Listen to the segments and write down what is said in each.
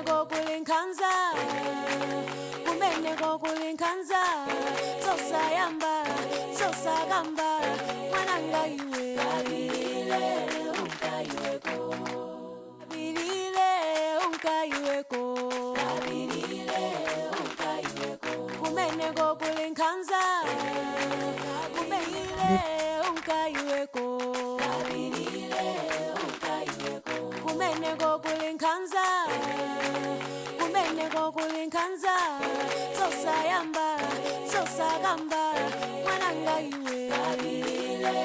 Kumenego kulinkanza, kumenego kulinkanza, sosa yamba, sosa gamba, mwananga iwe. Kabile unkaiweko, kabile unkaiweko, kabile unkaiweko. Kumenego kulinkanza, kumeile unkaiweko, kabile unkaiweko. Kumenego kulinkanza, kumenego kulinkanza, sosa yamba, sosa gamba, mwananga iwe. Kabile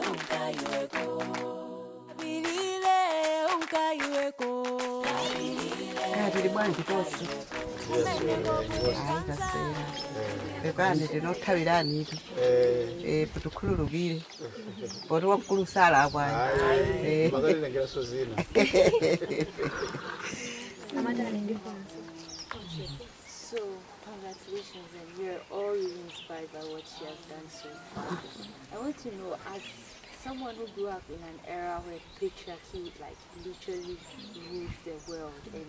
unkaiweko, kabile unkaiweko, Kabili bwanji tosi. kumenego kulinkanza. Bekane tinothabirani itu. Putukhululukire. Poti wamkulu sala bwanji. Magalilengera sozina. So, congratulations, and we're all really inspired by what she has done so far. I want to know, as someone who grew up in an era where patriarchy literally ruled the world and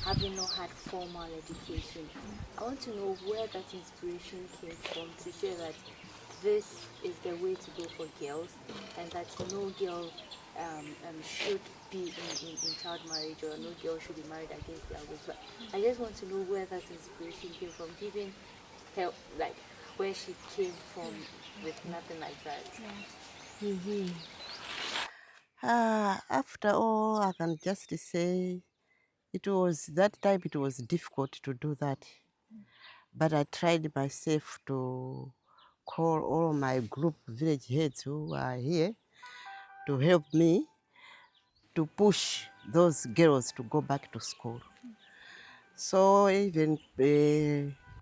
having not had formal education, I want to know where that inspiration came from to say that this is the way to go for girls and that no girl should be in child marriage, or no girl should be married against their will. But I just want to know where that inspiration came from, given her, where she came from with nothing like that. After all, I can just say it was that time it was difficult to do that. But I tried myself to call all my group village heads who are here to help me to push those girls to go back to school. So even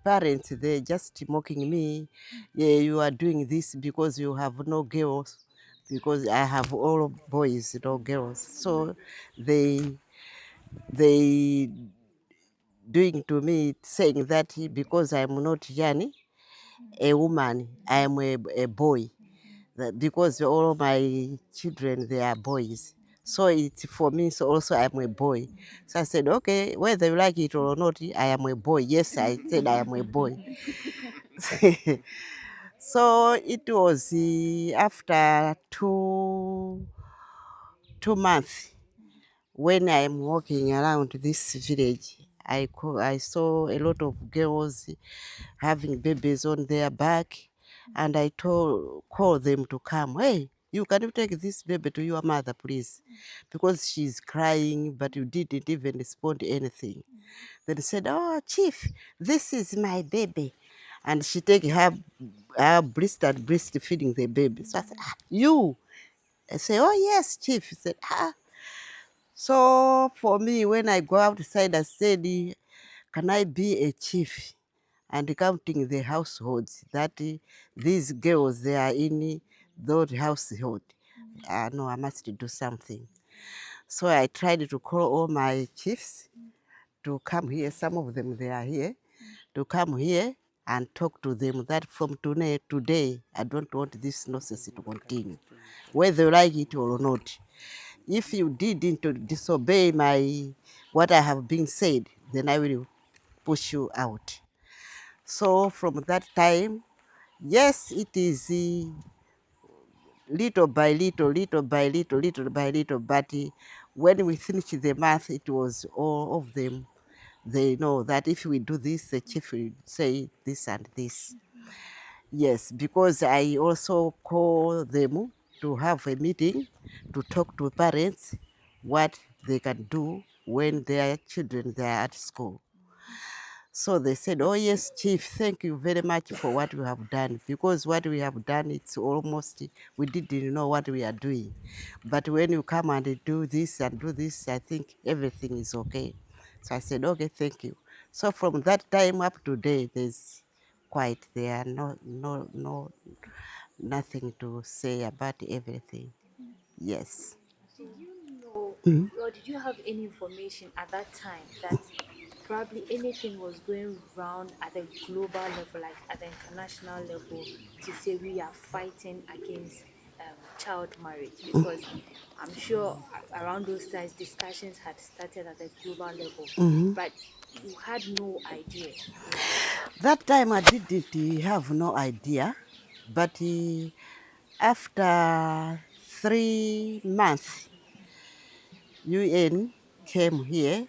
parents, they just mocking me. Yeah, you are doing this because you have no girls, because I have all boys, no girls. So they doing to me, saying that because I'm not a woman, I am a boy. That because all my children, they are boys. So it's for me, so also I'm a boy. So I said, okay, whether you like it or not, I am a boy. Yes, I said I am a boy. So it was after two months when I'm walking around this village. I saw a lot of girls having babies on their back, and I called them to come. Hey, can you take this baby to your mother, please? Because she's crying, but you didn't even respond anything. Then said, oh, Chief, this is my baby. And she take her breast and breastfeeding the baby. So I said, you? I say, oh, yes, Chief. He said, So for me, when I go outside, I said, can I be a chief? And counting the households that these girls, they are in those households. No, I must do something. So I tried to call all my chiefs to come here. Some of them, they are here, to come here and talk to them that from today, I don't want this nonsense to continue, whether you like it or not. If you didn't disobey what I have been said, then I will push you out. So from that time, yes, it is little by little, little by little, little by little, but when we finish the math, it was all of them. They know that if we do this, the chief will say this and this. Yes, because I also call them to have a meeting to talk to parents what they can do when their children they are at school. So they said, oh yes, Chief, thank you very much for what you have done, because what we have done, it's almost, we didn't know what we are doing. But when you come and do this and do this, I think everything is okay. So I said, okay, thank you. So from that time up to date, there are nothing to say about everything. Yes. Did you know, or did you have any information at that time that probably anything was going round at the global level, like at the international level, to say we are fighting against child marriage? Because I'm sure around those times discussions had started at a global level, but you had no idea. That time I didn't have no idea, but after 3 months, UN came here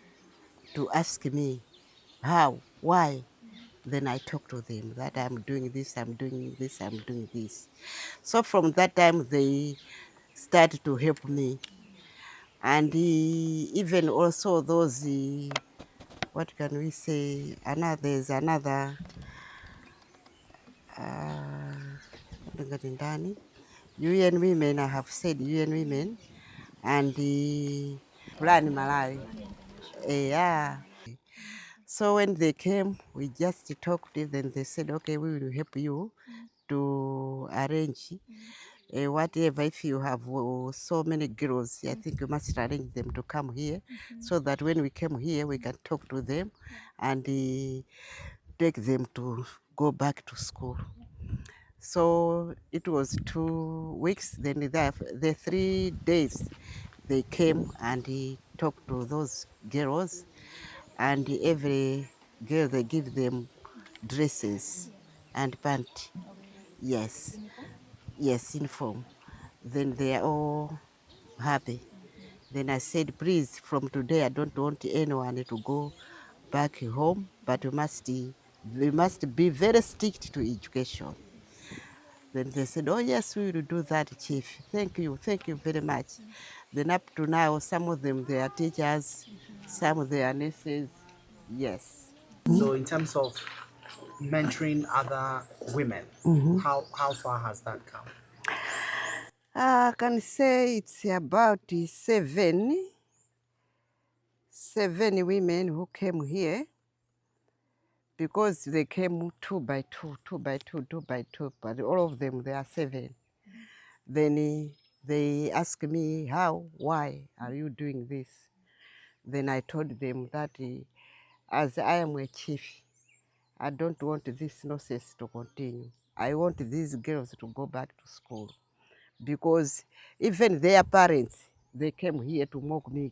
to ask me how, why. Then I talked to them that I'm doing this, I'm doing this, I'm doing this. So from that time, they started to help me. And even also those, what can we say, there's another, UN Women, I have said UN Women, and the Plan Malawi. Yeah. So when they came, we just talked, then they said, okay, we will help you to arrange whatever. If you have so many girls, I think you must arrange them to come here so that when we come here, we can talk to them and take them to go back to school. So it was 2 weeks. Then the 3 days, they came and he talked to those girls, and every girl they give them dresses and pant. Yes, yes, uniform. Then they are all happy. Then I said, please, from today, I don't want anyone to go back home, but we must be very strict to education. Then they said, oh yes, we will do that, Chief. Thank you very much. Then up to now, some of them, they are teachers, some of them are nurses, yes. So in terms of mentoring other women, how far has that come? I can say it's about seven women who came here, because they came 2 by 2, 2 by 2, 2 by 2, but all of them, they are 7. Then they asked me, how, why are you doing this? Then I told them that as I am a chief, I don't want this nonsense to continue. I want these girls to go back to school, because even their parents, they came here to mock me.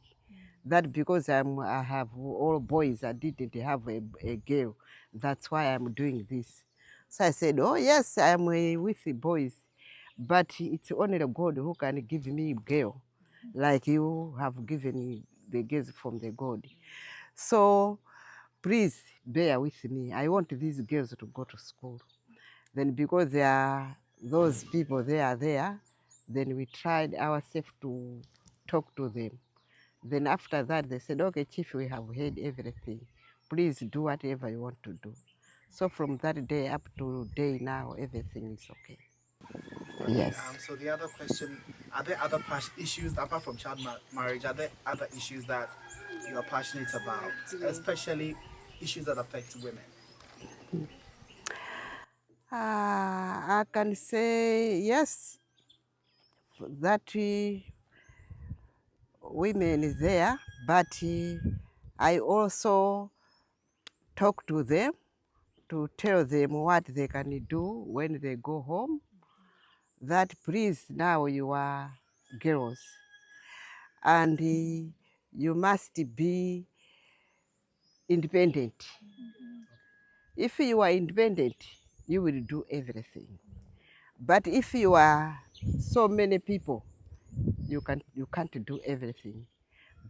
That because I have all boys, I didn't have a girl. That's why I'm doing this. So I said, oh yes, I'm with the boys, but it's only God who can give me a girl, like you have given the girls from the God. So please bear with me. I want these girls to go to school. Then because there are those people, they are there, then we tried ourselves to talk to them. Then after that, they said, okay, Chief, we have heard everything. Please do whatever you want to do. So from that day up to day now, everything is okay. Yes. So the other question, are there other issues, apart from child marriage, are there other issues that you are passionate about, especially issues that affect women? I can say yes, that women is there, but I also talk to them to tell them what they can do when they go home. That please, now you are girls, and you must be independent. If you are independent, you will do everything. But if you are so many people, you can't do everything.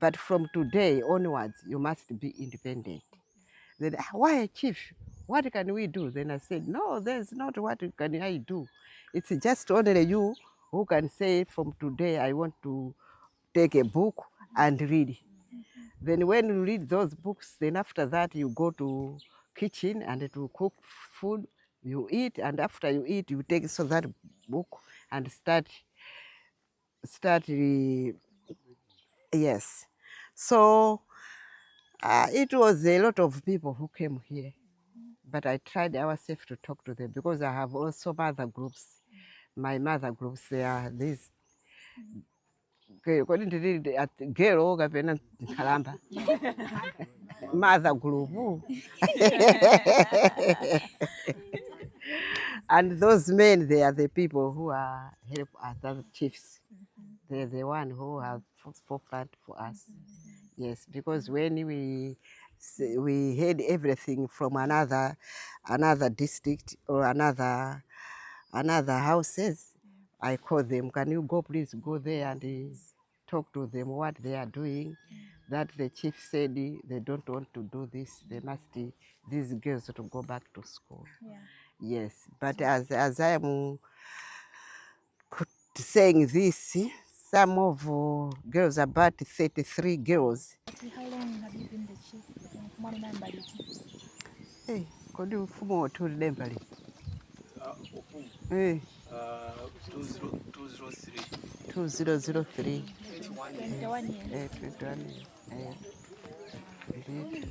But from today onwards, you must be independent. Then, why, Chief? What can we do? Then I said, no, there's not what can I do. It's just only you who can say, from today, I want to take a book and read. Then when you read those books, then after that, you go to kitchen and to cook food, you eat, and after you eat, you take so that book and start, yes. So it was a lot of people who came here, but I tried ourselves to talk to them, because I have also mother groups. My mother groups, they are these according to the girl mother group. And those men, they are the people who are help us as chiefs. They're the one who have forefront for us. Yes, because when we heard everything from another district or another houses, I call them, can you go, please go there and talk to them what they are doing. That the chief said they don't want to do this. They must, these girls to go back to school. Yeah. Yes, but as I am saying this, some of girls, about 33 girls. How long have you been the chief? One member. Hey, could you fumo to remember? Hey. 2003. 21 years. 21 years. Indeed.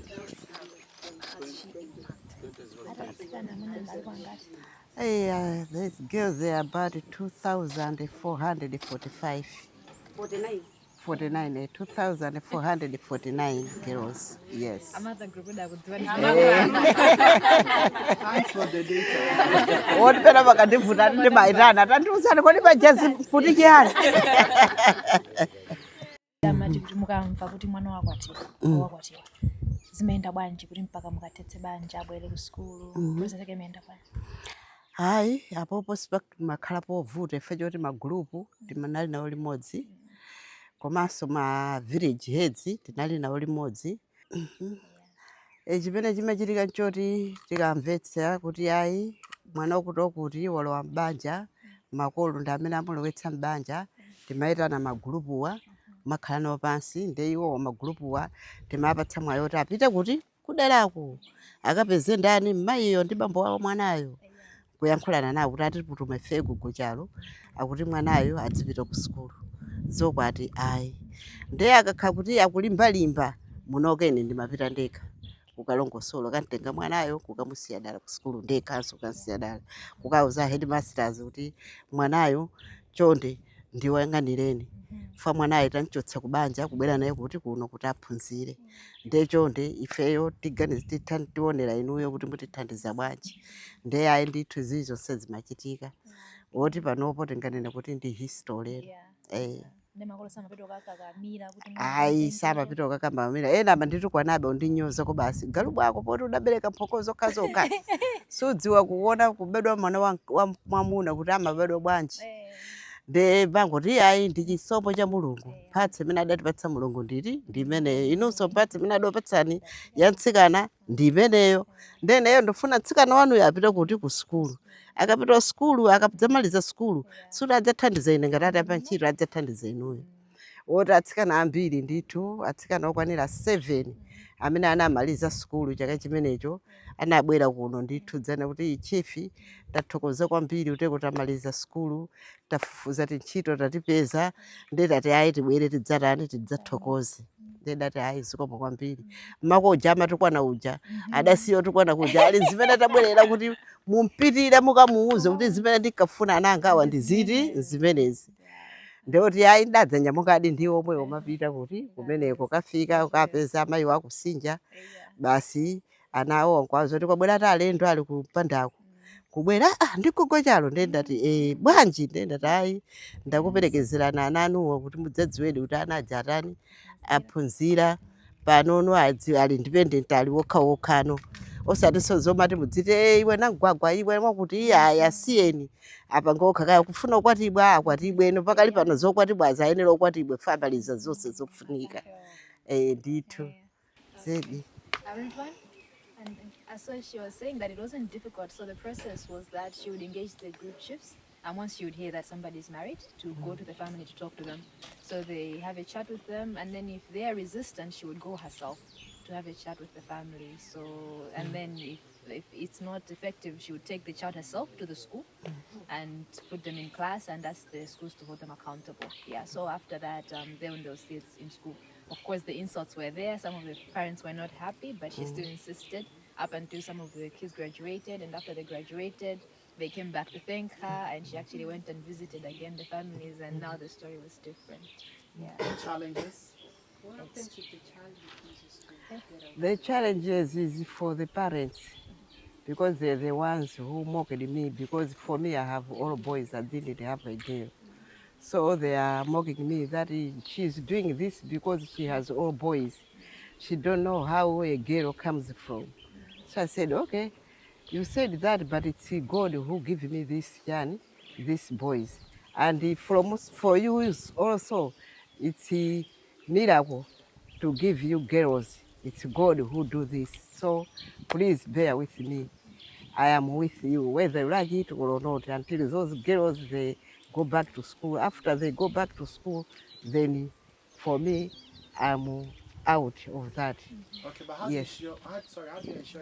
Hey, these girls, they are about 2,445. 49, 2,449 girls, yes. Another group that would do Thanks for the data. What pena bakadivuta ndi maitana tandiuzani kodi pajazi kuti chiyani. Damati kuti mukamva kuti mwana wakwatiwa zimeenda bwanji kuti mpaka mukatetse banja abwere ku skulu process imeenda bwanji? Hayi, apopo makhala povuta ife choti magulupu timanali nawo limodzi. Komanso ma village heads tinali nawo limodzi. Chimene chimachitika nchoti tikamvetsa kuti ayi mwana wakuti walowa m'banja, makolo ndi amene amulowetsa m'banja, timayitana magulupuwa, makhala nawo pansi, ndi iwo magulupuwa timapatsa mwayi oti apite kuti kuderako akapeze ndani mayiyo ndi bambo wawo mwanayo, kuyankhulana nawo kuti atiputume ife Gogo Chalo akuti mwanayo adzipita ku skulu. Zokwati ayi ndiye akakhala kuti akulimbalimba munoke ine ndimapita ndekha kukalongosolo kantenga mwanayo kukamusiya dala ku skulu ndekhanso kansiya dala kukauza headmasters kuti mwanayo chonde ndiwayang'anireni fa mwanayo tanchotsa kubanja kubwera naye kuti kuno kuti aphunzire. Ndiye chonde ifeyo tiganize tionera inuyo kuti mutithandiza bwanji. Ndiye ayi ndithu zizonse zimachitika oti panopo tinganena kuti ndi history. Ayi samapita kakamamira ena manditukwana undinyoza ko basi galu bwako poti udabereka mphokozo kazoka sudziwa kuona kubedwa mwana wa mwamuna kuti amabedwa bwanji. De bangoti ayi ndi chisomo cha Mulungu, mphatso imene adatipatsa Mulungu ndiri ndimene inunso mphatso imene adopatsani ya mtsikana ndi imeneyo. Ndeneyo ndifuna mtsikana wanuyo apite kuti ku skulu. Akapita skulu akadzamaliza skulu suti adzathandiza ine ngati atapa ntchito adzathandiza inuyo. Oti atsikana ambiri ndithu atsikana okwanira 7 amene anamaliza skulu chaka chimenecho anabwera kuno ndithu dzana kuti chifi tathokoza kwambiri kuti kutamaliza skulu tafufuza ntchito tatipeza ndetati ayi tibwere tidzatani tidzathokoze. Ndedati ayi zikomo kwambiri makoja amatukwana uja adasiyo tukwana kuja ali zimene tabwerera kuti mumpitire mukamuuze kuti zimene ndikafuna anangawa ndiziti zimenezi. Ndoti ayi ndadzanya mukadi ndiwo omwe omapita kuti kumeneko kafika ukapeza amayi wakusinja basi anawo kwazo kuti kwabwera talendo ali kupandako kubwera ndi Gogo Chalo ndendati bwanji ndendati ayi ndakuperekezerana ananuwo kuti mudzadziwedi kuti anaja atani aphunzira panono ali independent ali wokhawokhano osati sozomati mudzite iwe nagwagwa iwe mwakuti iya asiyeni apa ngokha kufuna ukwatibwa akwatibwe eno pakali pano zokwatibwa azayenera ukwatibwe famaliza zonse zofunika. Ndithu zedi. And so she was saying that it wasn't difficult. So the process was that she would engage the group chiefs, and once she would hear that somebody's married, to go to the family to talk to them. So they have a chat with them, and then if they are resistant, she would go herself to have a chat with the family. So, and then if it's not effective, she would take the child herself to the school and put them in class and ask the schools to hold them accountable. Yeah. So after that, then they'll stay in school. Of course, the insults were there. Some of the parents were not happy, but she still insisted up until some of the kids graduated. And after they graduated, they came back to thank her, and she actually went and visited again the families, and now the story was different. Yeah. Challenges? What happens if the child refuses to get out? The challenges is for the parents because they're the ones who mocked me, because for me, I have all boys, I didn't have a girl. So they are mocking me that she's doing this because she has all boys. She don't know how a girl comes from. So I said, okay, you said that, but it's God who gave me this young, these boys. And for you also, it's a miracle to give you girls. It's God who do this. So please bear with me. I am with you, whether you like it or not, until those girls, they go back to school. After they go back to school, then for me, I'm out of that. Okay, but how do you ensure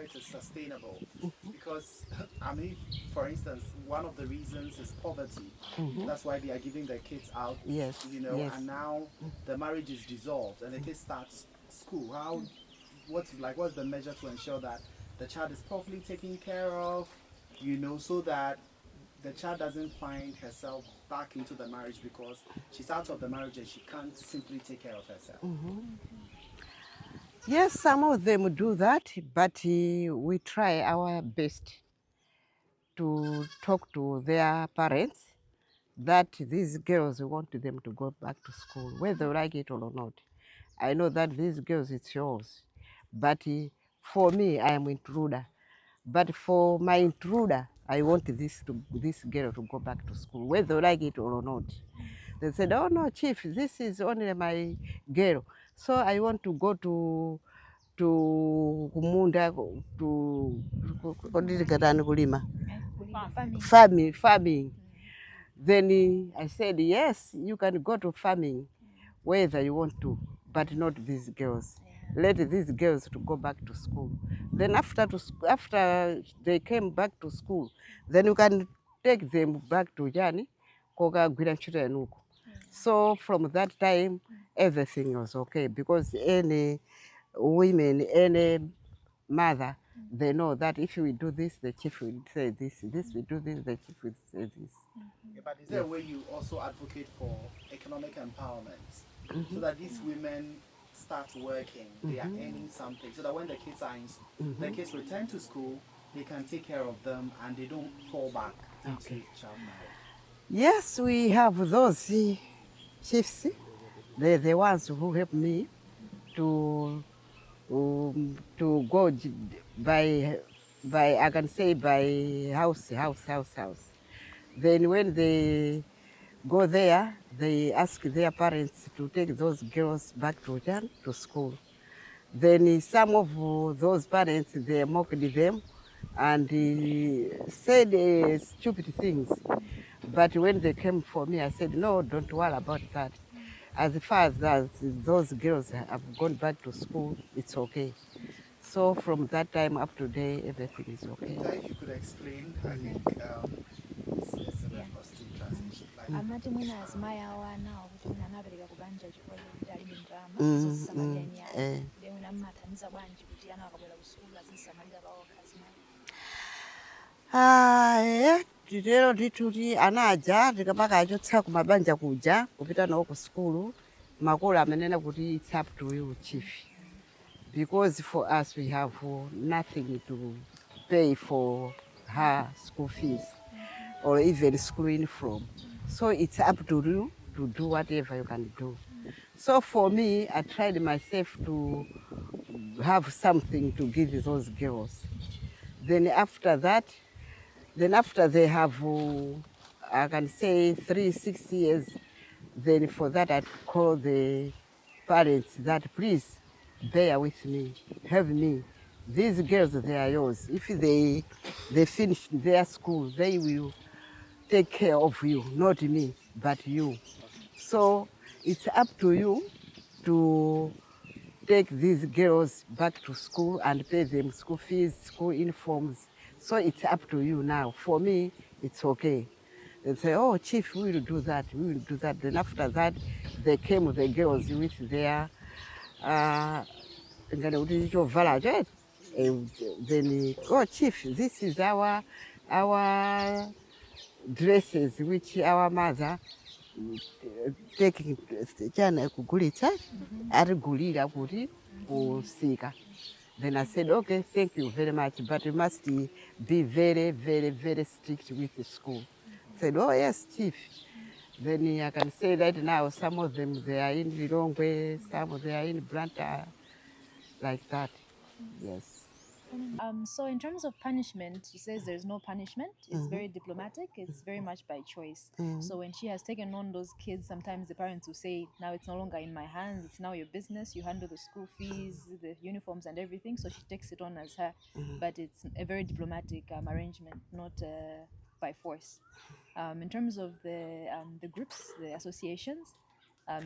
it is sustainable? Because I mean, for instance, one of the reasons is poverty. That's why they are giving their kids out. Yes, You know, yes. and now the marriage is dissolved and the kid starts school. What's the measure to ensure that the child is properly taken care of? You know, so that the child doesn't find herself back into the marriage because she's out of the marriage and she can't simply take care of herself. Yes, some of them do that, but we try our best to talk to their parents that these girls, we want them to go back to school, whether you like it or not. I know that these girls, it's yours, but for me, I am intruder. But for my intruder, I want this girl to go back to school, whether you like it or not. They said, oh no, Chief, this is only my girl. So I want to go to kumunda to kulima farming. Then I said, yes, you can go to farming, whether you want to, but not these girls. Let these girls to go back to school. Then after they came back to school, then you can take them back to Jani, Koga grandchildren. So from that time, everything was okay, because any women, any mother, they know that if we do this, the chief will say this. This we do this, the chief will say this. Yeah, but is there a way you also advocate for economic empowerment so that these women start working, they are earning something, so that when the kids are the kids return to school, they can take care of them and they don't fall back into child marriage? Yes, we have those chiefs. They're the ones who help me to go by I can say by house. Then when they go there, they ask their parents to take those girls back to school. Then some of those parents, they mocked them and said stupid things. But when they came for me, I said, no, don't worry about that. As far as those girls have gone back to school, it's okay. So from that time up to today, everything is okay. If you could explain, I think it's a positive translation. Amati mwina azimaya awana kuti mwina anapereka kubanja chifukwa chokuti ali ndi ndalama zosamalira nyanya ndi mwina mmathandiza bwanji kuti ana akabwera ku sukulu azisamalira pawo azimaya. Titero tituti ana aja tikamaka achotsa kumabanja kuja kupita nawo ku sukulu, makolo amenena kuti it's up to you, Chief. Because for us, we have nothing to pay for her school fees or even school uniform. So it's up to you to do whatever you can do. So for me, I tried myself to have something to give those girls. Then after they have, I can say 3-6 years, then for that I call the parents that please bear with me, help me. These girls, they are yours. If they finish their school, they will take care of you, not me, but you. So it's up to you to take these girls back to school and pay them school fees, school uniforms. So it's up to you now. For me, it's okay. They say, oh, Chief, we will do that, we will do that. Then after that, they came with the girls with their then, oh, Chief, this is our dresses which our mother taking chana kugulita arigulira kuti kusika. Then I said, okay, thank you very much, but you must be very, very, very strict with the school. Said, oh yes, chief. Then I can say that now some of them, they are in Lilongwe, some of them are in Blantyre, like that. Yes. So in terms of punishment, she says there's no punishment. It's very diplomatic. It's very much by choice. So when she has taken on those kids, sometimes the parents will say, now it's no longer in my hands. It's now your business. You handle the school fees, the uniforms and everything. So she takes it on as her. But it's a very diplomatic arrangement, not by force. In terms of the groups, the associations,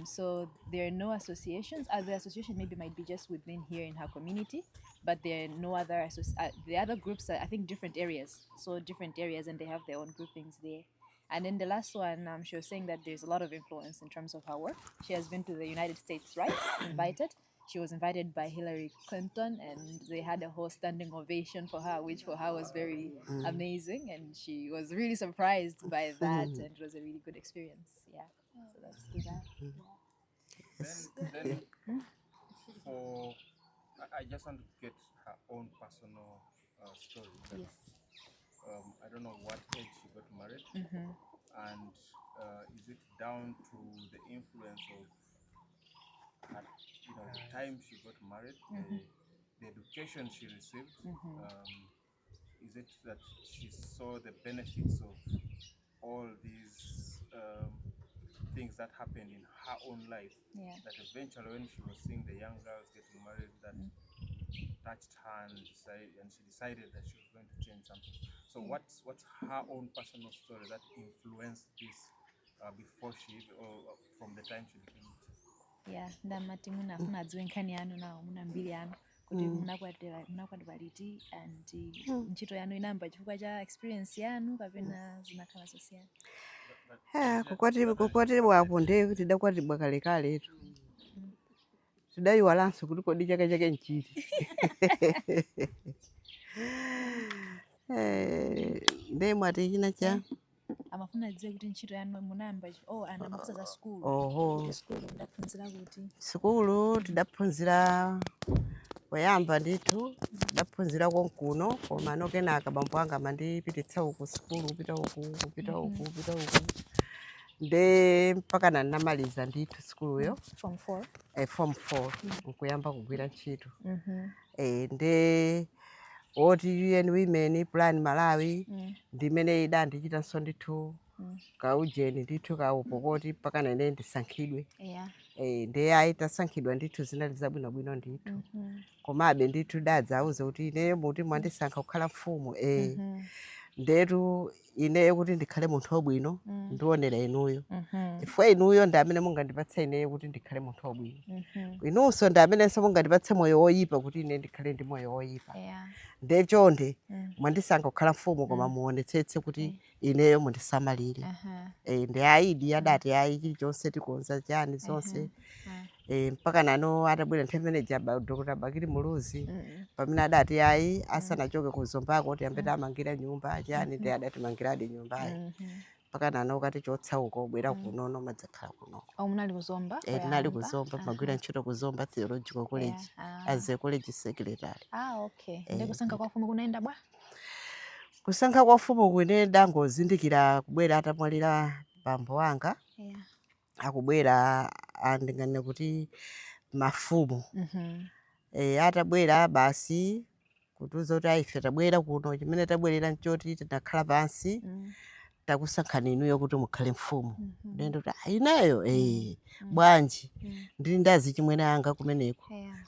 so there are no associations. The association maybe might be just within here in her community, but there are no other the other groups are, I think, different areas. So different areas, and they have their own groupings there. And then the last one, she was saying that there's a lot of influence in terms of her work. She has been to the United States, right? Invited. She was invited by Hillary Clinton, and they had a whole standing ovation for her, which for her was very amazing, and she was really surprised by that, and it was a really good experience. Yeah. So that's to that. Then for I just want to get her own personal story. Yes. I don't know what age she got married, and is it down to the influence of her, the time she got married, the education she received? Is it that she saw the benefits of all these things that happened in her own life, that eventually when she was seeing the young girls getting married, that touched her and she decided that she was going to change something? So what's her own personal story that influenced this before she, or from the time she became chief? Yeah, ndamati munafuna adziwe nkhani yanu nawo muna mbiri yanu kuti munakwatira liti and ntchito yanu inamba chifukwa cha experience yanu kapena zinakhala zosiyana? Kukwatibwa apo nde tidakwatibwa kalekale tu. Tidaiwalanso kuti kodi chaka chake nchiti. Nde mwati china cha amafuna adziwe kuti ntchito yanu munamba anamafusa za skulu. Oho. Skulu ndaphunzira kuti? Skulu tidaphunzira poyamba ndithu tidaphunzira konkuno, koma nokenaka bambo anga mandipititsa uku skulu kupita uku. Nde mpaka namaliza ndithu skuluyo. Form 4? Form 4 nkuyamba kugwira ntchito. Nde oti UN Women Plan Malawi ndimene ida ndichitanso ndithu kaujeni ndithu kaupokoti mpaka nene ndisankhidwe. Nde aitasankhidwa ndithu zinali zabwinobwino ndithu. Komabe ndithu dadzauze kuti ine muti mwandisankha kukhala mfumu. Ndetu ine kuti ndikhale munthu wabwino ndionera inuyo. Chifukwa inuyo ndi amene mungandipatsa ine kuti ndikhale munthu wabwino. Inunso ndi amenenso mungandipatse moyo woyipa kuti ine ndikhale ndi moyo woyipa. Ndechonde mwandisankha kukhala mfumu, koma muonetsetse kuti ineyo mundisamalire. Ndi aidi adati ayi chilichonse tikonza chani zonse. Mpaka nano atabwera nthawi imene Dr. Bakili Muluzi pamene adati ayi asanachoke ku Zombako kuti ambeta amangira nyumba chani, ndi adatimangiradi nyumbayi. Mpaka nano kati chotsauka ubwera kunono madzakhala kuno. Munali ku Zomba? Tinali ku Zomba, magwira ntchito ku Zomba Theological College as a college secretary. Okay. Ndi kusankha kwa mfumu kunaenda bwa? Kusankha kwa mfumu kunenda ngozindikira kubwera atamwalira bambo wanga. Akubwera andingane kuti mafumu. Atabwera basi kutuza kuti ife tabwera kuno, chimene tabwerera nchoti tinakhala pansi takusankhani inuyo kuti mukhale mfumu. Ndendo kuti ineyo bwanji ndili ndazi chimwene anga kumeneko,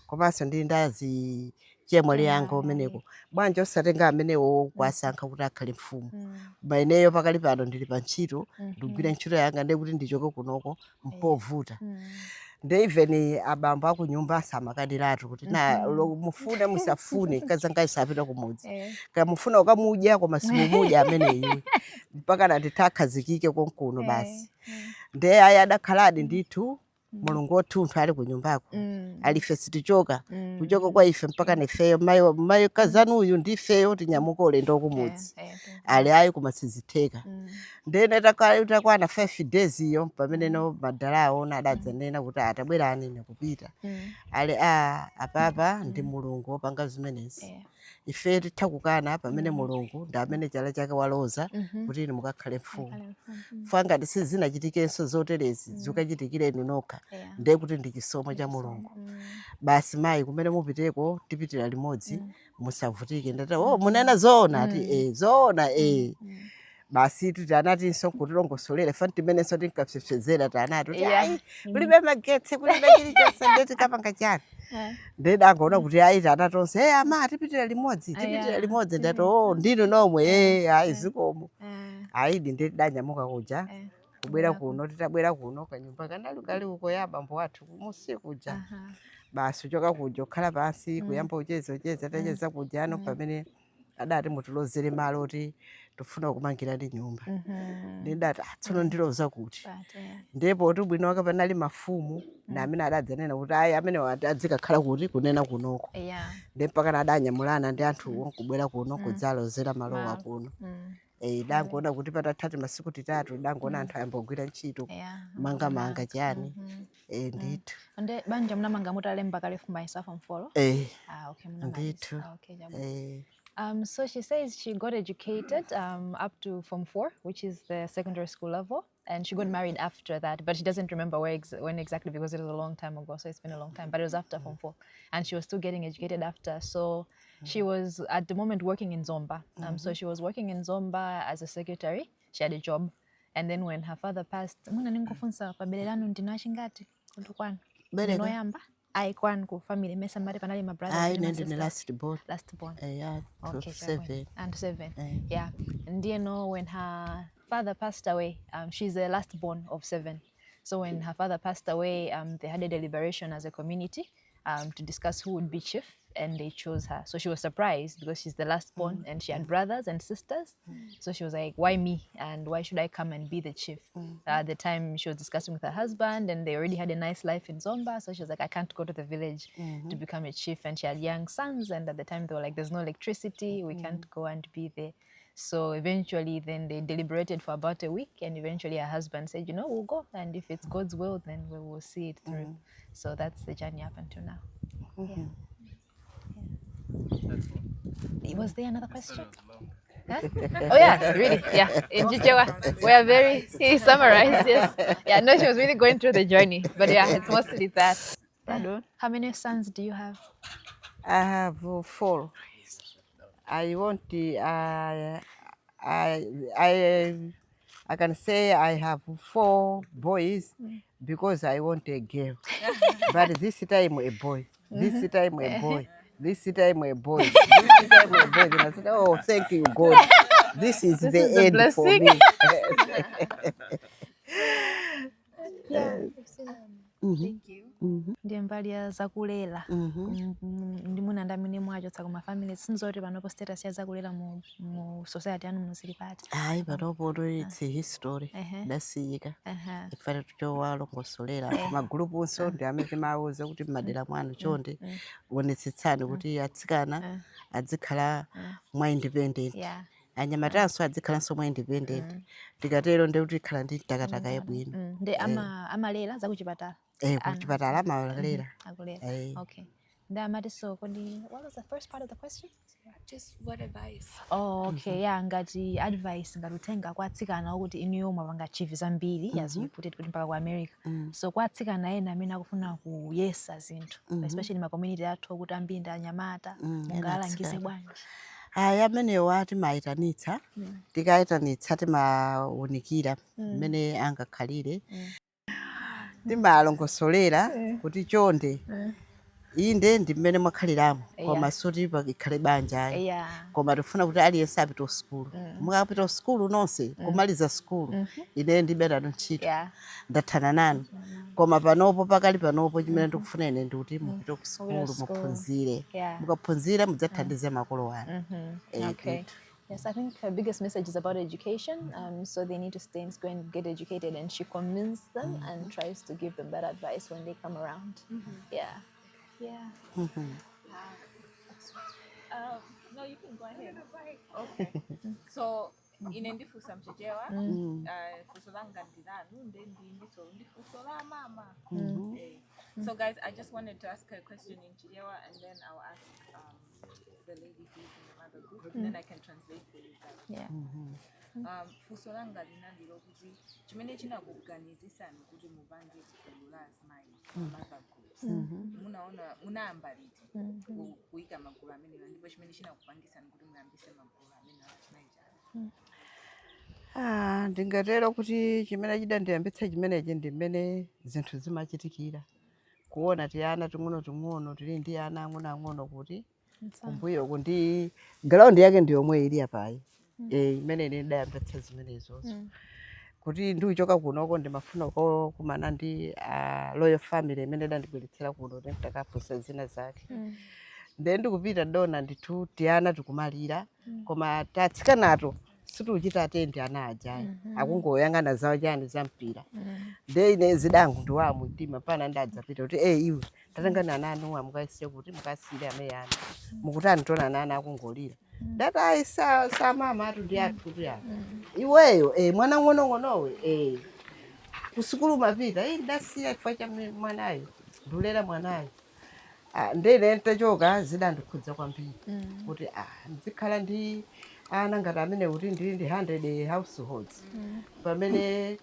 komanso ndili ndazi chemwali yanga kumeneko, bwanji osatenga amenewo kwasankha kuti akhale mfumu. Koma ineyo pakali pano ndili pa ntchito ndikugwira ntchito yanga, ndi kuti ndichoke kunoko mpovuta. Nde even abambo akunyumba asamakaniratu kuti mufune musafune kazanga isapita kumudzi. Kaya mufuna ukamudya koma simumudya ameneyo. Mpaka nati takhazikike konkuno basi. Nde aya adakhaladi ndithu mulungu wothunthu ali ku nyumbako alife sitichoka kuchoka kwa ife mpaka nefeyo mayo kazanu uyu ndifeyo tinyamuka ulendo kumudzi ali ayi kumasizitheka ndene takwana 5 days iyo pamene no madalawo nadadzanena kuti atabwerani nekupita ali apapa ndi mulungu wopanga zimenezi ife titakukana pamene mulungu ndi amene chala chake waloza kuti inu mukakhale mfumu fanga sizinachitikenso zoterezi zikachitikireni nokha ndiye kuti ndi chisomo cha mulungu basi mayi kumene mupiteko tipitira limodzi musavutike ndati munena zoona ati zoona basi tuti anatinso kutilongosolera fani timenenso tinkapsepsezera tanati kuti ayi kulibe magetsi kulibe chilichonse ndeti kapanga chani ndedangaona kuti ayi tana tonse ama tipitira limodzi ndati ndinu nomwe ayi zikomo ayi ndedanyamuka kuja kubwera kuno titabwera kuno kanyumba kanali kali uko ya bambo athu kumusi kuja basi uchoka kuja okhala pansi kuyamba ucheza tacheza kujano pamene adati mutilozere malo kuti tufuna kumangira ndi nyumba ndidati tsono ndiloza kuti ndipo kuti bwino wake panali mafumu na amene adadzanena kuti ayi amene adzikakhala kuti kunena kunoko ndi mpaka adanyamulana ndi anthuwo kubwera kuno kudzalozera malowa kuno dangoona kuti patatha masiku 3 dangoona anthu ayambogwira ntchito manga chani ndithu ande banja mnamanga mutalemba kale fumba isafa mfolo okay ndithu so she says she got educated up to Form 4, which is the secondary school level, and she got married after that, but she doesn't remember when exactly because it was a long time ago, so it's been a long time, but it was after Form 4, and she was still getting educated after. So she was at the moment working in Zomba. So she was working in Zomba as a secretary. She had a job, and then when her father passed, Aikwan ku family mesa mari panali my brothers and the last born okay 7 and 7 yeah and you know when her father passed away she's the last born of 7, so when her father passed away they had a deliberation as a community to discuss who would be chief, and they chose her. So she was surprised because she's the last born and she had brothers and sisters. So she was like, why me? And why should I come and be the chief? At the time she was discussing with her husband, and they already had a nice life in Zomba. So she was like, I can't go to the village to become a chief. And she had young sons, and at the time they were like, there's no electricity, we can't go and be there. So eventually then they deliberated for about a week, and eventually her husband said, you know, we'll go, and if it's God's will, then we will see it through. So that's the journey up until now. Was there another question? Huh? Oh yeah, really, yeah. In Chichewa, we are very, he summarized, yes. Yeah, no, she was really going through the journey, but yeah, it's mostly that. How many sons do you have? I have 4. I want I can say I have 4 boys because I want a girl. But this time a boy. This time a boy. This time a boy. This time a boy. And I said, oh, thank you, God. This is the end blessing. for me. Thank you. Ndiye mbali ya zakulela ndimuna ndamene mwachotsa kuma family sinzoti panopo status ya zakulela mu society anu musiripati ayi panopo it's a history dasiyika ifane tuchowalongosolera magulupu nso ndi amene mawuza kuti madera mwanu chonde wonetsetsani kuti atsikana adzikhala mwa independent anyamatanso adzikhalanso mwa independent tikatero ndi kuti ikhala ndi Ntakataka yabwino ndi amalera zakuchipatala kuchipatala amalera okay so what was the first part of the question? Just what advice? Oh, okay. Yeah, ngati advice ngatutenga kwa atsikana ukuthi iniyo mapanga chief zambiri as you put it kuti mpaka ku America. So kwa atsikana ena amene akufuna kuyesa zinthu especially ma community athu kuti ambinda anyamata mungalangize bwanji. Amenewo atimayitanitsa tikayitanitsa timawunikira mmene angakhalire timalongosolera kuti chonde inde ndi mmene mwakhaliramo koma soti ikhale banja koma tifuna kuti aliyense apite sukulu mukapita sukulu nonse kumaliza sukulu ine ndibera ntchito ndathana nanu koma panopo pakali panopo chimene ndikufuna ine ndi kuti mupite ku sukulu muphunzire mukaphunzira mudzathandize makolo anu. Okay. Yes, I think her biggest message is about education. So they need to stay in school and get educated, and she convinces them and tries to give them that advice when they come around. Yeah. Yeah. No, you can go ahead. Okay. So inendifusa mchechewa fuso langa ndilanu ndifuso la mama. So guys, I just wanted to ask her a question in Chichewa, and then I'll ask the lady who's in the mother group, and then I can translate for you guys. Yeah. Fuso langa linandilo kuti chimene chinakuganizisani kuti mupange gulu la azimayi mother groups. Munaamba liti kuika magulu amenewa, ndipo chimene chinakupangisani kuti muyambise magulu amenewa azimayi chani? Ndingatero kuti chimene chidandiyambitsa chimenechi ndi mmene zinthu zimachitikira. Kuona tiana ting'ono tili ndi ana ang'ono kuti kumbuyo kuti ground yake ndi yomwe ili apayi. Imene ndidayambitsa zimenezo. Kuti ndiuchoka kunoko ndimafuna kumana ndi loyal family imene dandibweretsera kuno nditakafunsa zina zake. Then ndikupita dona ndithu tiana tikumalira koma tatsikanato situchita atendi ana ajayi akungoyang'ana zawo chani za mpira. Ine zidangu ndiwa mtima pana ndadzapita kuti iwe tatangana ana anu amukasiye kuti mukasire ameyana mukutani tona ana akungolira data sa mama atu ndi athu kuti iweyo mwana ng'onowe kusukulu mapita ndasiya chifukwa cha mwanayo ndulera mwanayo. Ndene ntachoka zidandikhudza kwambiri kuti ndizikhala ndi ana ngati amene kuti ndili ndi 100 households pamene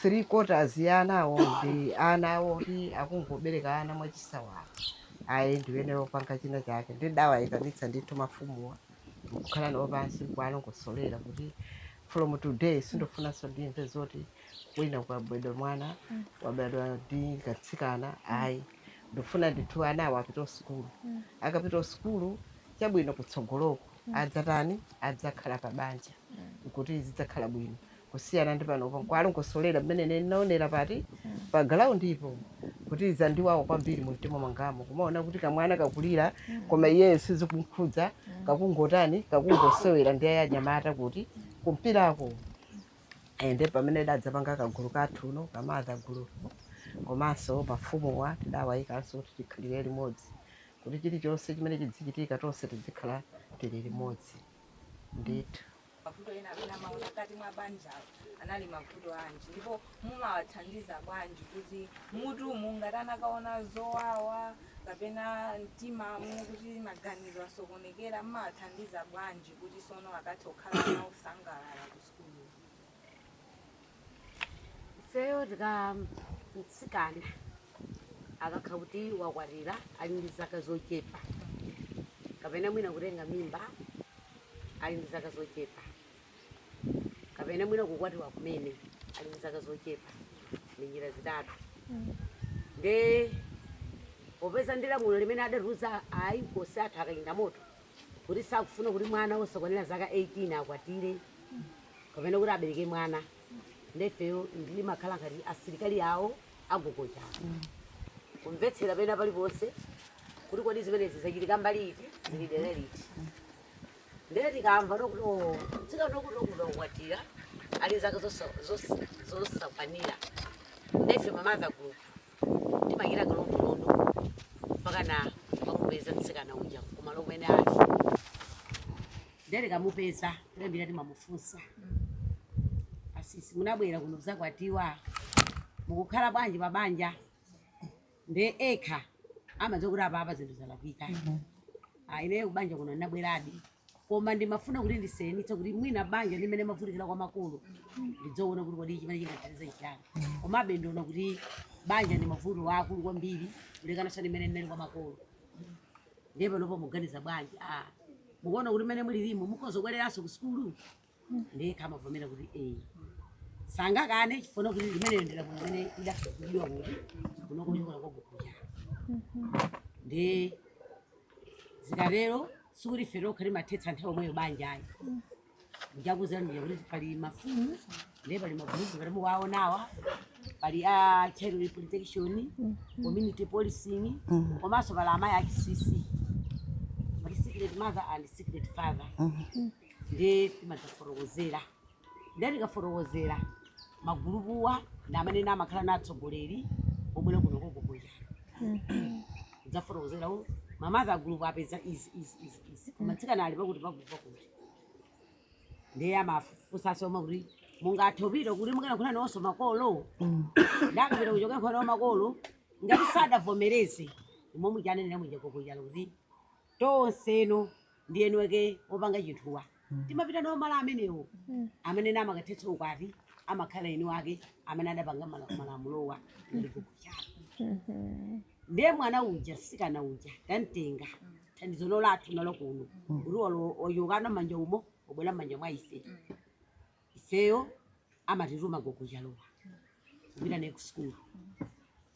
3/4 ya anawo ndi ana awo kuti akungobereka ana mwachisawawa. Ndiyenera kupanga china chake ndidawayitanitsa ndithu mafumuwa kukhala nawo pansi kwanongosolera kuti from today sindofunanso ndimve zoti wina kwabadwa mwana wabadwa ndi katsikana. Ndofuna ndithu anawo apita sukulu. Akapita sukulu chabwino kutsogoloko adzatani adzakhala pabanja kuti zidzakhala bwino kusiyana ndi pano kwalongosolera mmene ndinaonera pati pa ground ipo kuti zandiwawo kwambiri mu mtima mwangamo kumaona kuti kamwana kakulira koma iye sizikumkhudza kakungotani kakungosewera ndi anyamata kuti kumpirako. Ende pamene dadzapanga kagulu kathuno kamadha gulu komanso mafumuwa tidawayikanso kuti tikhalire limodzi kuti chilichonse chimene chidzichitika tonse tizikhala tili limodzi ndithu. Mavuto ena amene amaona kati mwa banja anali mavuto anji, ndipo mumawathandiza bwanji kuti mutu mungati akaona zowawa kapena mtima kuti maganizo asokonekera, mumawathandiza bwanji kuti sono akati okhala nawo kusangalala ku sukulu? Ifeyo tikamtsikana akakha kuti wakwatira ali ndi zaka zochepa kapena mwina kutenga mimba ali ndi zaka zochepa kapena mwina kukwatiwa kumene ali ndi zaka zochepa ndi njira zitatu. Nde popeza ndi lamulo limene adaruza Gogo Kachindamoto kuti sakufuna kuti mwana wosakwanira zaka 18 akwatire kapena kuti abereke mwana. Ndefeyo ndili makhala ngati asilikali yawo Gogo Chalo kumvetsera pena paliponse kuti kodi zimenezi zachitika mbali iti zili dere liti. Ndere tikamva nokuti tsika nokuti ali zaka zosakwanira ndefe mamaza group timakira kalondolondo mpakana pamupeza mtsikana uja kumalo kumene ali. Ndere kamupeza tilembira timamufunsa asisi munabwera kuno kuzakwatiwa mukukhala bwanji pabanja. Nde ekha amadziwa kuti apa zinthu zalakwika. Ineyo kubanja kuno ndinabweradi koma ndimafuna kuti ndisenitse kuti mwina banja limene mavutikira kwa makolo ndidzoona kuti kodi chimene chingathandiza chani. Komabe ndiona kuti banja ndi mavuto akulu kwambiri kulekanitsa limene ndinali kwa makolo. Ndiye panopo muganiza bwanji mukuona kuti mmene mulilimo mukhozobwereranso ku sukulu. Ndekha amavomera kuti sangakane chifuna kuti limene ndela kumene idafukidwa kuti kunokuchikola kwa Gogo Chalo. Nde zikalero sikuti fero khali mathetsa nthawi omweyo banjayi. Ndiyakuzani kuti pali mafumu nde pali magulupu ngati muwaonawa pali child protection, community policing komanso pali amayi achisisi, secret mother and secret father. ndi timadzafotokozera ndi tikafotokozera magulupuwa ndi amene amakhala natsogoleri obwera kuno Gogo Chalo kudzafotokozera mamazi agulupu apeza izi matsikana ali pakuti pakuti ndiye amafunsanso kuti mungathe kupita kuti mukanakhala nonso makolo ndakapita kuchoka nkhona makolo ngati sadavomereze momwe chanenera mwinja Gogo Chalo kuti tonseno ndiyenweke opanga chinthuwa timapita nawo mala amenewo amene amakathetsa ukwati amakhala eni wake amene adapanga malamulowa ndi Gogo Chalo ndiye mwana uja sikana uja tantenga thandizo lolathu nalo kuno kuti oyokana manja umo obwera manja mwa ifeyo amatituma Gogo Chalo kupita naye ku sukulu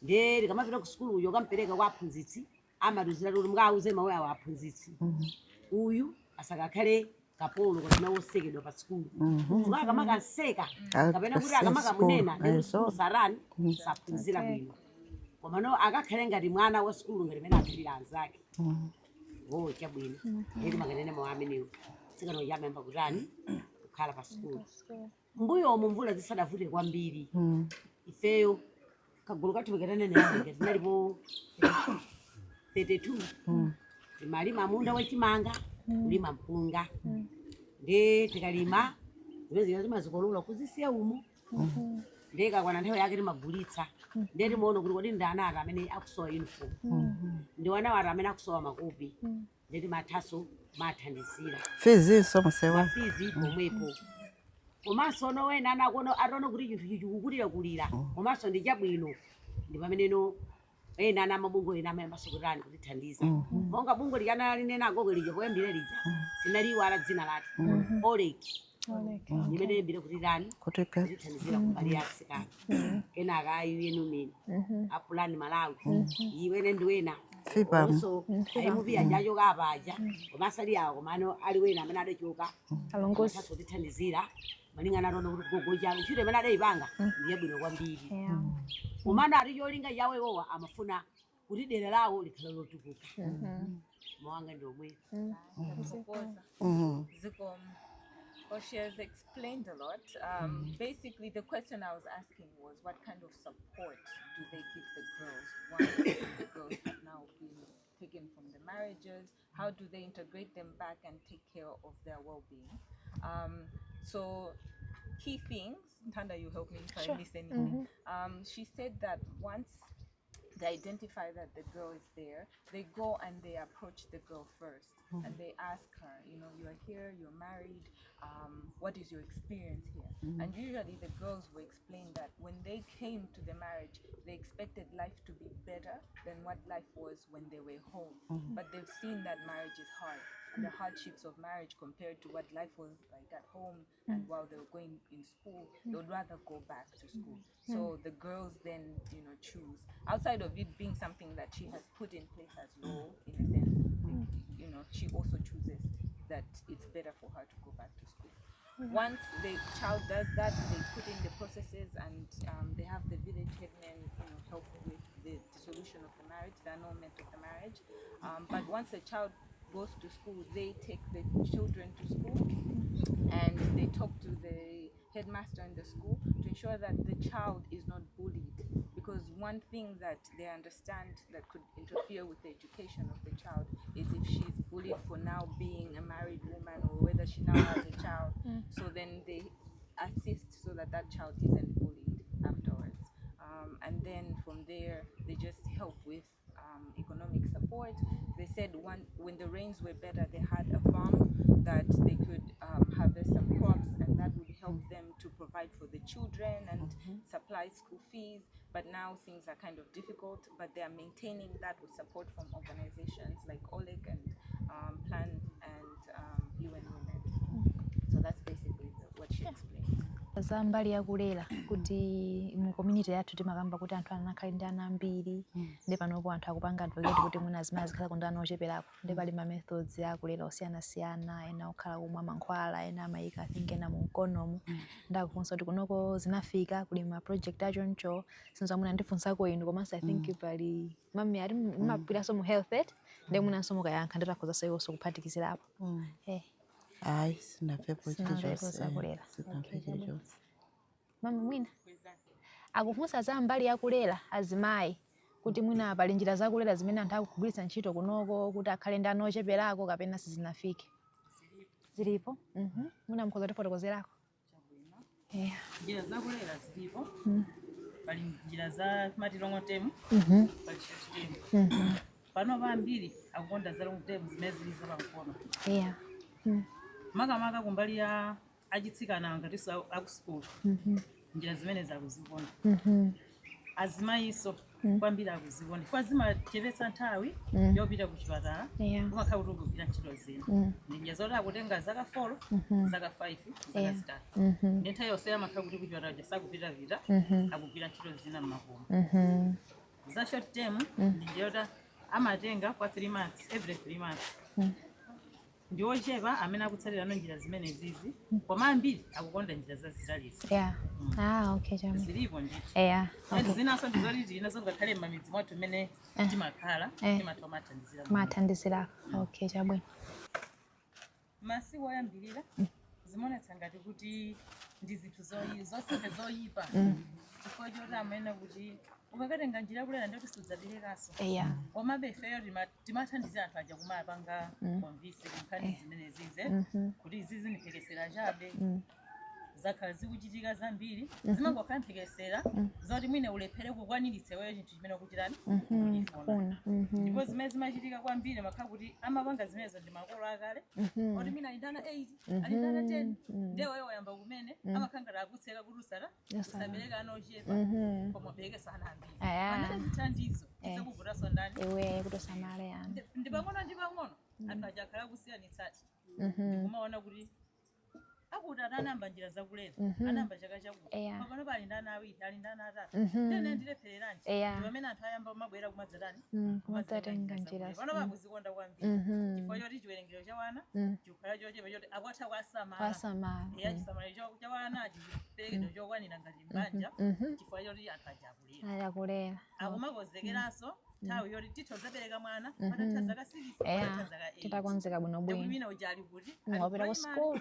ndiye tikamapita ku sukulu uyo kampereka kwa aphunzitsi amatuzira kuti mukauze mawu awo aphunzitsi uyu asakakhale kapolo kapena wosekedwa pa sukulu akamakanseka kapena kuti akamakamunena ndisarani saphunzira bwino komano akakhale ngati mwana wa sukulu ngati mene akhalira anzake chabwino eti makanene mawu amenewo tsikana uja amayamba kutani kukhala pa sukulu mbuyomo mvula zisadavute kwambiri ifeyo kagulu kathu makatanene tinalipo 32 timalima munda wachimanga kulima mpunga ndi tikalima zimene timazikolola kuzisiya umo ndikakwana nthawi yake timagulitsa ndiye timaona kuti kodi ndani ati amene akusowa uniform ndi wana wati amene akusowa makopi ndiye timathaso mathandizira fizinso musewa fizi pomwepo komanso ono wena ataona kuti chinthu ichi chikukulira komanso ndi chabwino ndi pameneno ena ana mabungo ena amayamba sokurani kutithandiza monga bungo likana linena Gogo lija poyambira lija tinaliwala dzina lake Oleki limene mbire kuti rani kutithandizira kumbali ya asikana kenaka ayuyenu mene apulani Malawi iwene ndiwena so ayimupiya njachoka apaja komasali awo komano ali wena amene adachoka alongosa kutithandizira malingana nono kuti Gogo Chalo ntchito imene adayipanga ndiye bwino kwambiri komano ati cholinga chawo iwowa amafuna kuti dera lawo likhale lotukuka mawanga ndi omwe Well, she has explained a lot. Basically, the question I was asking was, what kind of support do they give the girls once the girls have now been taken from the marriages? How do they integrate them back and take care of their well-being? So, key things, Ntanda, you help me if I miss anything. She said that once they identify that the girl is there, they go and they approach the girl first and they ask her, you know, you are here, you're married, what is your experience here? And usually the girls will explain that when they came to the marriage, they expected life to be better than what life was when they were home. But they've seen that marriage is hard, and the hardships of marriage compared to what life was like at home and while they were going in school, they would rather go back to school. So the girls then, you know, choose. Outside of it being something that she has put in place as law, in a sense, you know, she also chooses that it's better for her to go back to school. Once the child does that, they put in the processes and they have the village headmen, you know, help with the dissolution of the marriage, the annulment of the marriage. But once the child goes to school, they take the children to school and they talk to the headmaster in the school to ensure that the child is not bullied, because one thing that they understand that could interfere with the education of the child is if she's bullied for now being a married woman or whether she now has a child. So then they assist so that that child isn't bullied afterwards, and then from there they just help with economic support. They said when the rains were better, they had a farm that they could harvest some crops, and that would help them to provide for the children and supply school fees. But now things are kind of difficult, but they are maintaining that with support from organizations like Oleg and Plan and UN Women. So that's basically what she explained. za mbali ya kulera kuti mu community yathu timakamba kuti anthu anakhale ndi ana ambiri ndi panopo anthu akupanga advocate kuti mwina zimene zikhala kuti ana ocheperako ndi pali ma methods ya kulera osiyanasiyana, ena okhala kumwa mankhwala, ena amayika think ena mu mkonomu. Ndakufunsa kuti kunoko zinafika kuli ma project achoncho sinza mwina ndifunsako inu komanso I think pali mami ali mapiraso mu health aid ndi mwinanso mukayankha nditakhoza sayonso kuphatikizirapo. Ai, sinamvepo Sinamvepo zakulera. sinamve chilichonse. Mama mwina akufunsa za mbali yakulera azimayi kuti mwina pali njira zakulera zimene anthu akugwiritsa ntchito kunoko kuti akhale ndi ana ocheperako kapena sizinafike. Zilipo? Mwina mukhoza tifotokozerako. Njira zakulera zilipo. Pali njira za matilongo temu. Pali shoti temu. Pano pambiri akukonda za long term zimene zili za pamkono. Makamaka kumbali ya achitsikana ngati aku school. Njira zimene zakuzikonda. Azimayiso kwambiri akuzikonda. Kwa zimachepetsa nthawi yopita kuchipatala. Kumakhala kuti ukugwira ntchito zina. Njira zoti akutenga zaka 4, zaka 5, zaka 3. Ndi nthawi yonse amakhala kuti kuchipatala sakupita vita akugwira ntchito zina m'makomo. Za short term ndi njira amatenga kwa 3 months, every 3 months. Ndi ochepa amene akutsalira njira zimene zizi, koma ambiri akukonda njira zazitalizi. Okay, chama. Zilipo ndi. Okay. Zinaso ndizoti zinaso ngakhale m'midzi mwathu mmene timakhala, timathandizira. Mathandizira. Okay, chabwino. Masiku oyambirira zimonetsa ngati kuti ndi zinthu zonse zoyipa. Chifukwa choti amene kuti ukakatenga njira kulera ndi kuti sudzabirekaso. Komabe ifeyo timathandizira anthu aja kumapanga konvisi kunkhani zimene zize kuti izizi ndiphekesera chabe. Zakhala zikuchitika zambiri zimangokhala mphekesera zoti mwine ulephere kukwaniritsa weyo chinthu chimene ukuchitani ukufuna. Ndipo zimene zimachitika kwambiri makhala kuti amapanga zimenezo ndi makolo akale oti mwina alindana 8 alindana 10 ndewe weyo wayamba kumene amakhala ngati akutseka kuti usabereka ana ochepa koma ubereke sana ambiri. Amene zithandizo zikuvutaso ndani iwe kutosamale ana ndi pang'ono anthu aja akhala kusiyanitsati. Kumaona kuti akuti anamba njira zakulera anamba chaka chakuti pano palindana awiri alindana 3 tene ndilephereranji pamene anthu ayamba mabwera kumadzatani kumadzatenga njira pano pakuzikonda kwambiri chifukwa choti chiwerengero cha wana chikhala chochepa choti akwatha kwasamala chisamaliro cha wana chiperekedwe chokwanira ngati mbanja chifukwa choti anthu aja akulera akumakonzekeranso nthawi yoti tithozapereka mwana patatha zaka 6 zaka 8 titakonzeka bwinobwino mwina ujali kuti wapita ku school.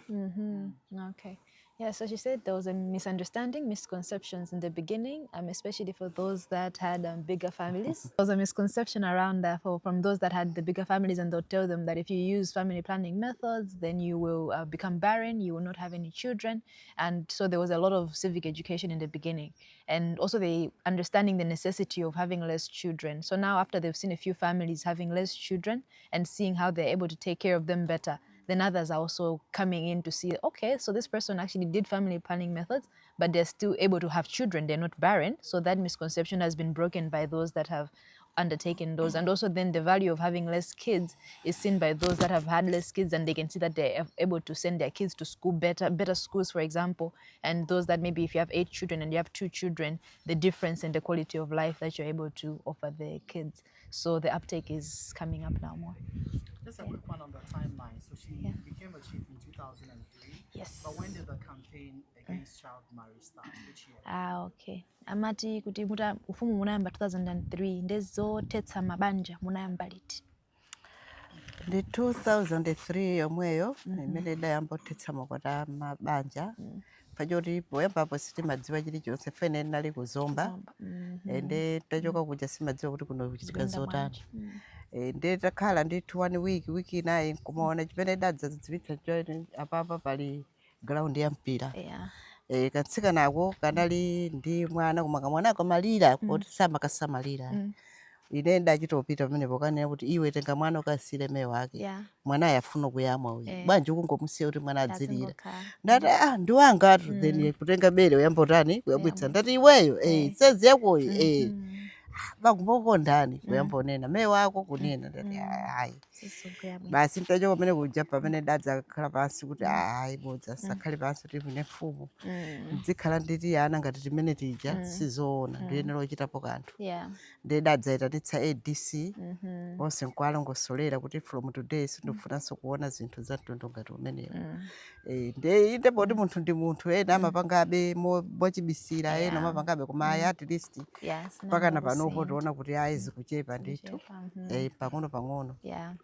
Okay. Yeah, so she said there was a misunderstanding, misconceptions in the beginning, especially for those that had bigger families. There was a misconception around that from those that had the bigger families, and they'll tell them that if you use family planning methods, then you will become barren, you will not have any children. And so there was a lot of civic education in the beginning. And also the understanding the necessity of having less children. So now after they've seen a few families having less children and seeing how they're able to take care of them better, then others are also coming in to see, okay, so this person actually did family planning methods, but they're still able to have children, they're not barren. So that misconception has been broken by those that have undertaken those. And also then the value of having less kids is seen by those that have had less kids, and they can see that they're able to send their kids to school, better schools, for example. And those that maybe if you have 8 children and you have 2 children, the difference in the quality of life that you're able to offer the kids. So the uptake is coming up now more. Just a quick one on the timeline. So she became a chief in 2003. Yes. But when did the campaign against child marriage start? Which year? Okay. Amati kuti muta ufumu munayamba 2003 ndezothetsa mabanja munayamba liti? Ndi 2003 yomweyo imene idayamba kuthetsa makwata mabanja. Pachoti poyambapo sitimadziwa chilichonse fene nali ku Zomba. Ende tachoka kuja simadziwa kuti kuno kuchitika zotani. Ndi takhala ndi 1 week inayi kumaona chimene dadzadziwitsa apapa pali ground ya mpira. Katsikana ako kanali ndi mwana koma kamwana kamalira kuti samakasamalira. Ine ndachitopita pamenepo kanena kuti iwe tenga mwana ukasile meyo wake. Mwana yafuna kuyamwa uyu. Bwanji kungomusiya kuti mwana adzilira. Ndati ndi wangatu then kutenga bere uyambotani kuyabwitsa ndati iweyo senzi yakoyo bakumbokondani kuyambonena meyo wako kunena ndati hayi. Basi mtacho pamene kuja pamene dadza khala pansi kuti hayi bodza sakhale pansi kuti mine mfumu dzikhala nditi ana ngati timene tija sizoona ndiyenera kuchitapo kanthu. Ndi dadzaita nditsa ADC onse nkwalongosolera kuti from today sindofunanso kuona zinthu za mtundu ngati umenewo. Ndi poti munthu ndi munthu ena amapangabe mochibisira ena amapangabe koma at least pakana panopo tiona kuti ayi zikuchepa ndithu pang'ono.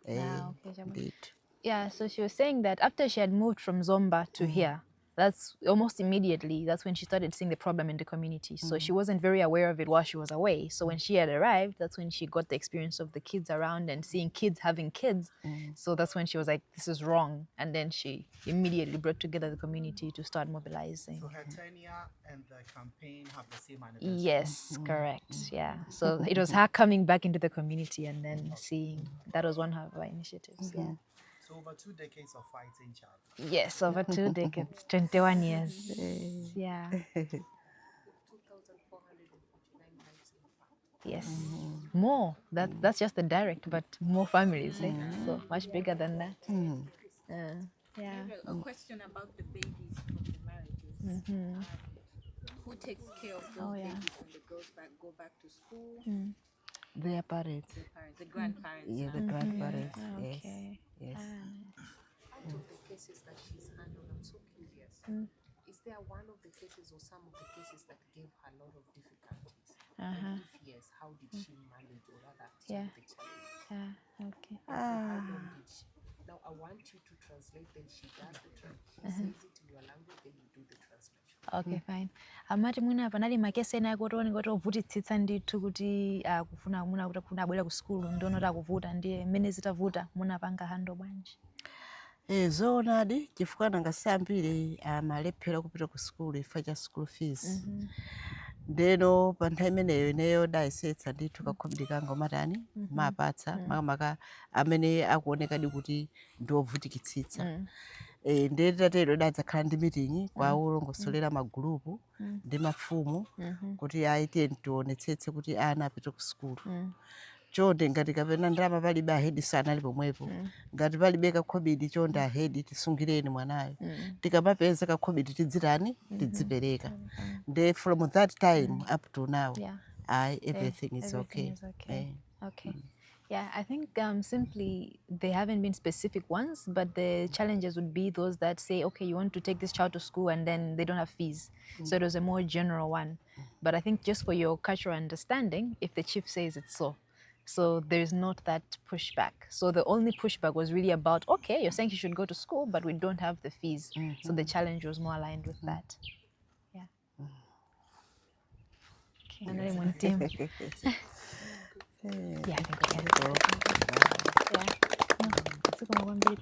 Okay, Ndithu. Yeah, so she was saying that after she had moved from Zomba to here, that's almost immediately, that's when she started seeing the problem in the community. So she wasn't very aware of it while she was away. So when she had arrived, that's when she got the experience of the kids around and seeing kids having kids. So that's when she was like, this is wrong. And then she immediately brought together the community to start mobilizing. So her tenure and the campaign have the same anniversary. Yes, correct. Yeah. So it was her coming back into the community and then seeing, that was one of her initiatives. Yeah. So over 2 decades of fighting child. Yes, over 2 decades, 21 years. Yeah. 2,449 lives in fact. Yes. More. That's just the direct, but more families. So much bigger than that. Yeah. A question about the babies from the marriages. Who takes care of those babies when the girls go back to school? Their parents. The grandparents. Yeah, the grandparents. Okay. Yes. Out of the cases that she's handled, I'm so curious. Is there one of the cases or some of the cases that gave her a lot of difficulties? And if yes, how did she manage or rather solve the challenge? Okay. How long did she? Now I want you to translate, then she does the translation. She says it in your language, then you do the translation. Okay, fine. Amati mwina panali makesi ena kuti ovutitsitsa ndithu kuti kufuna muna kuti kuna abwera ku school ndono takuvuta ndiye mmene zitavuta munapanga hando bwanji. Zoonadi chifukwa nangasambire amalephera kupita ku school ifa cha school fees. Ndeno pa nthawi imeneyo ineyo dayesetsa ndithu kakhobiri kanga matani mapatsa makamaka amene akuonekadi kuti ndiovutikitsitsa. Ndetatero dadzakhala ndi meeting kwa ulongosolera magulupu ndi mafumu kuti aite tionetsetse kuti ana apite ku school. Chonde ngati kapena ndalama palibe ahedi sanali pomwepo. Ngati palibe kakhobiri chonde ahedi tisungireni mwanayo. Tikamapeza kakhobiri tidzitani tidzipereka. Nde from that time up to now, everything is okay. Okay. Yeah, I think simply they haven't been specific ones, but the challenges would be those that say, okay, you want to take this child to school and then they don't have fees. So it was a more general one. But I think just for your cultural understanding, if the chief says it's so there's not that pushback. So the only pushback was really about, okay, you're saying you should go to school, but we don't have the fees. So the challenge was more aligned with that. Yeah. Okay. Another one team. Yeah, I think we can. Yeah. No, it's going to be